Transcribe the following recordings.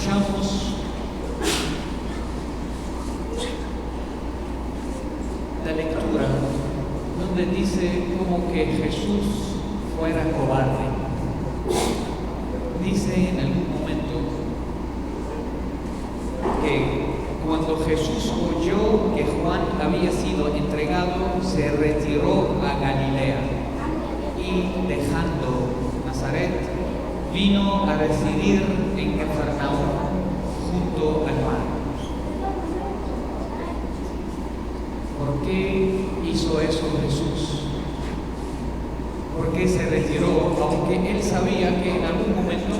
escuchamos la lectura donde dice como que Jesús fuera cobarde. Dice en algún momento que cuando Jesús oyó que Juan había sido entregado, se retiró a Galilea y dejando Nazaret, vino a residir en Cafarnaúm junto al mar. ¿Por qué hizo eso Jesús? ¿Por qué se retiró? Aunque él sabía que en algún momento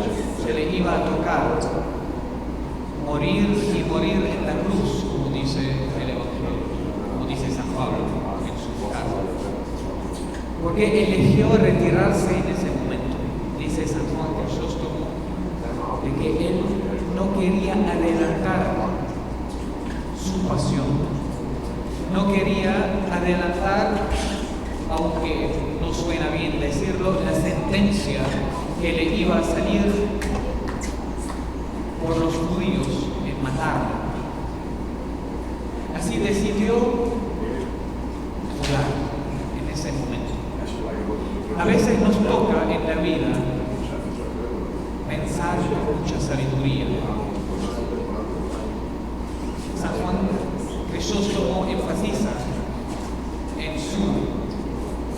se le iba a tocar morir y morir en la cruz, como dice el Evangelio, como dice San Pablo en su carta. ¿Por qué eligió retirarse en ese momento? Dice San Juan Crisóstomo de que él no quería adelantar su pasión. No quería adelantar, aunque no suena bien decirlo, la sentencia que le iba a salir por los judíos en matarlo. Así decidió jugar en ese momento. A veces nos toca en la vida pensar con mucha sabiduría. San Juan Crisóstomo enfatiza en su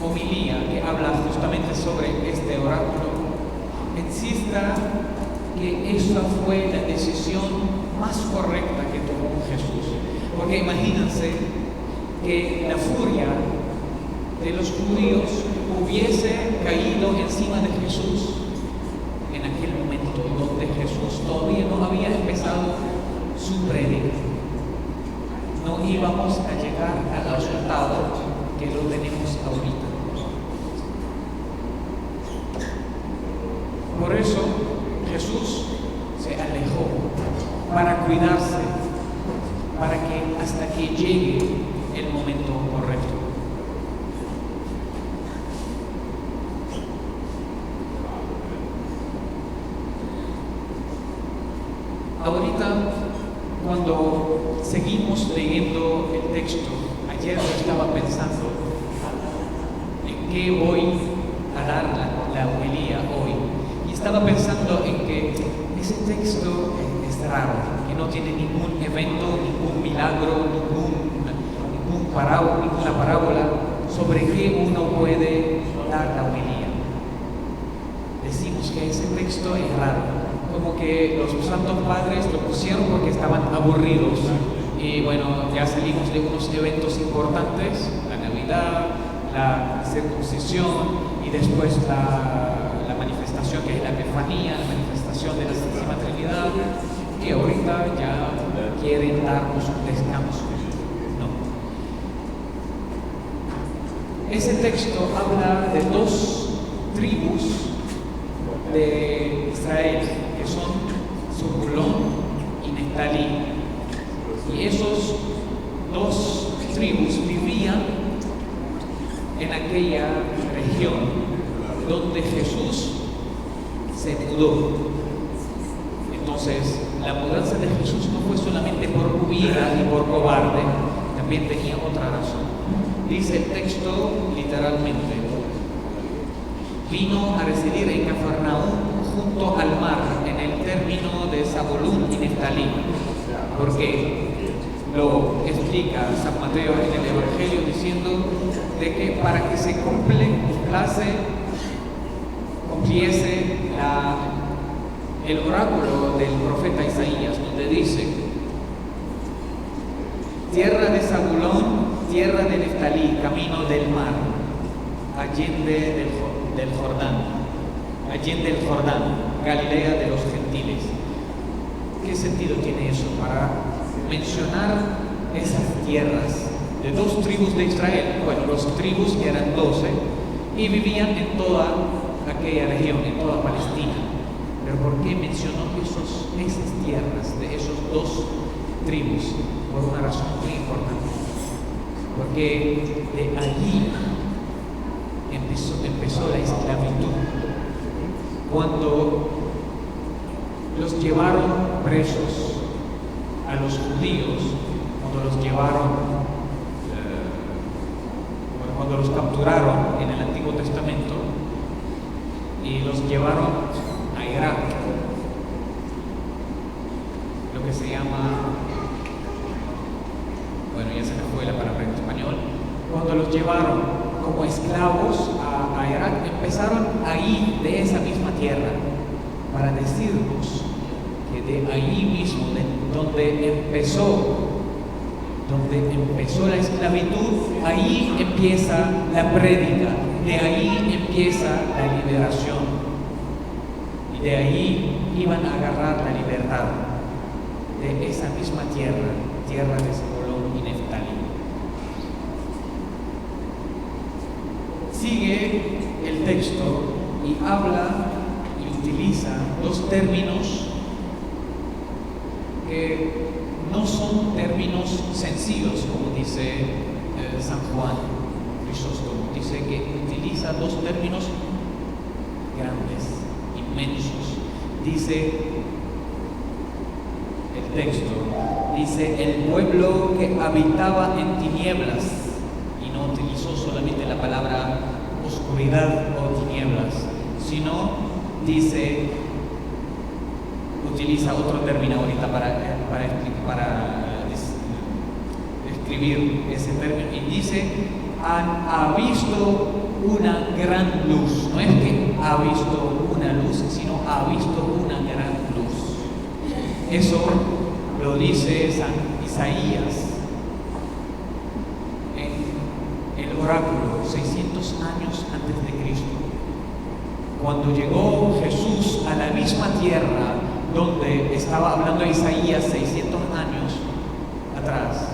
homilía que habla justamente sobre este oráculo, insista que esa fue la decisión más correcta que tomó Jesús. Porque imagínense que la furia de los judíos hubiese caído encima de Jesús en aquel momento donde Jesús todavía no había empezado su prédica. No íbamos a llegar al resultado que lo tenemos ahorita. Por eso Jesús se alejó para cuidarse, para que hasta que llegue el momento correcto. Ahorita, cuando seguimos leyendo el texto, ayer yo estaba pensando en qué voy a dar la homilía hoy. Y estaba pensando en que ese texto es raro, que no tiene ningún evento, ningún milagro, ninguna parábola sobre qué uno puede dar la homilía. Decimos que ese texto es raro, como que los santos padres lo pusieron porque estaban aburridos. Y bueno, ya salimos de unos eventos importantes, la Navidad, la circuncisión y después la manifestación que es la Epifanía, la manifestación de la Santísima Trinidad, y ahorita ya quieren darnos un descanso. No. Ese texto habla de dos tribus de Israel, que son Zabulón y Neftalí. Y esos dos tribus vivían en aquella región donde Jesús se mudó. Entonces, la mudanza de Jesús no fue solamente por huida y por cobarde, también tenía otra razón. Dice el texto literalmente: vino a residir en Cafarnaúm junto al mar, en el término de Zabulón y Neftalí. Porque lo explica San Mateo en el Evangelio diciendo de que para que se cumpliese el oráculo del profeta Isaías, donde dice: tierra de Zabulón, tierra de Neftalí, camino del mar, allende del Jordán, Galilea de los gentiles. ¿Qué sentido tiene eso? Para mencionar esas tierras de dos tribus de Israel. Bueno, los tribus que eran 12 y vivían en toda aquella región, en toda Palestina. Pero ¿por qué mencionó esas tierras de esos dos tribus? Por una razón muy importante. Porque de allí empezó la esclavitud. Cuando los llevaron presos a los judíos, cuando los capturaron en el Antiguo Testamento y los llevaron a Irak, lo que se llama, bueno, ya se me fue la palabra en español, cuando los llevaron como esclavos a Irak, empezaron a ir de esa misma tierra para decirnos que de ahí mismo, donde empezó la esclavitud, ahí empieza la prédica, de ahí empieza la liberación, y de ahí iban a agarrar la libertad de esa misma tierra de Zabulón y Neftalí. Sigue el texto y habla y utiliza dos términos que no son términos sencillos, como dice San Juan Crisóstomo. Dice que utiliza dos términos grandes, inmensos. Dice el texto, dice el pueblo que habitaba en tinieblas, y no utilizó solamente la palabra oscuridad o tinieblas, sino utiliza otro término ahorita para describir ese término, y dice ha visto una gran luz. No es que ha visto una luz, sino ha visto una gran luz. Eso lo dice San Isaías en el oráculo 600 años antes de Cristo. Cuando llegó Jesús a la misma tierra donde estaba hablando Isaías 600 años atrás,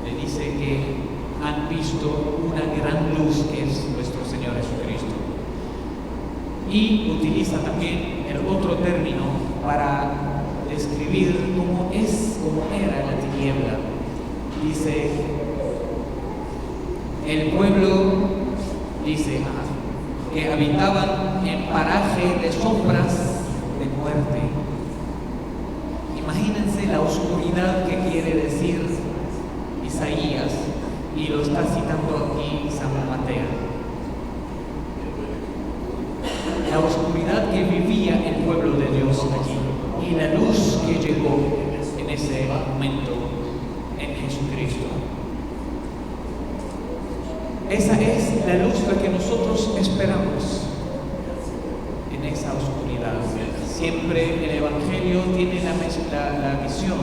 le dice que han visto una gran luz, que es nuestro Señor Jesucristo. Y utiliza también el otro término para describir cómo era la tiniebla. Dice, el pueblo, dice, que habitaban en paraje de sombras de muerte. Imagínense la oscuridad que quiere decir Isaías, y lo está citando aquí San Mateo. La oscuridad que vivía el pueblo de Dios allí, y la luz que llegó en ese momento en Jesucristo. Esa es la luz la que nosotros esperamos en esa oscuridad. Siempre el Evangelio tiene la misión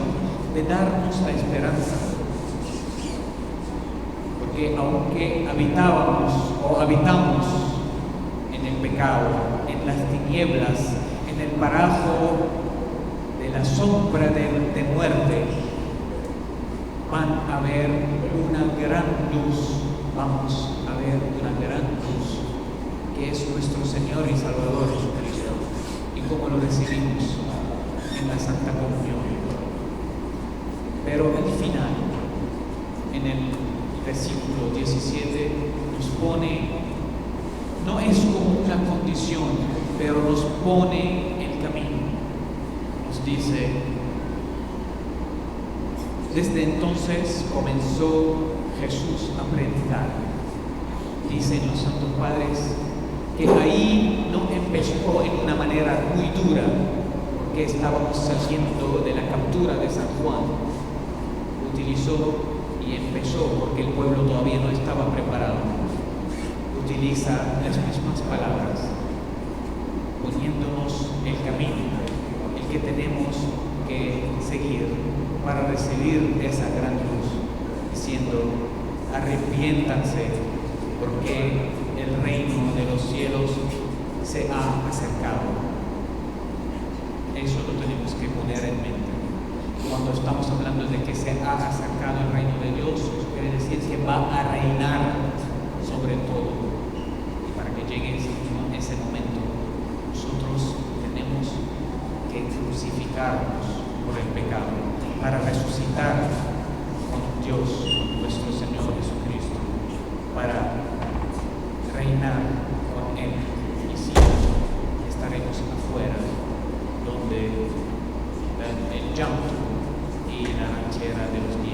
de darnos la esperanza. Porque aunque habitamos en el pecado, en las tinieblas, en el parajo de la sombra de muerte, van a ver una gran luz. Vamos a ver una gran luz, que es nuestro Señor y Salvador Jesucristo, y como lo recibimos en la Santa Comunión. Pero al final, en el versículo 17, nos pone, no es como una condición, pero nos pone el camino. Nos dice, desde entonces comenzó Jesús a predicar. Dicen los santos padres que ahí no empezó en una manera muy dura, porque estábamos saliendo de la captura de San Juan. Utilizó y empezó porque el pueblo todavía no estaba preparado. Utiliza las mismas palabras, poniéndonos el camino, el que tenemos que seguir para recibir esa gran luz, diciendo, arrepiéntanse, porque el reino de los cielos se ha acercado. Eso lo tenemos que poner en mente. Cuando estamos hablando de que se ha acercado el reino de Dios, eso quiere decir que va a reinar sobre todo. Y para que llegue ese momento, nosotros tenemos que crucificarnos por el pecado, para resucitar con Dios, nuestro Señor Jesucristo, para reinar con Él. Y si estaremos afuera, donde llanto y la ranchera de los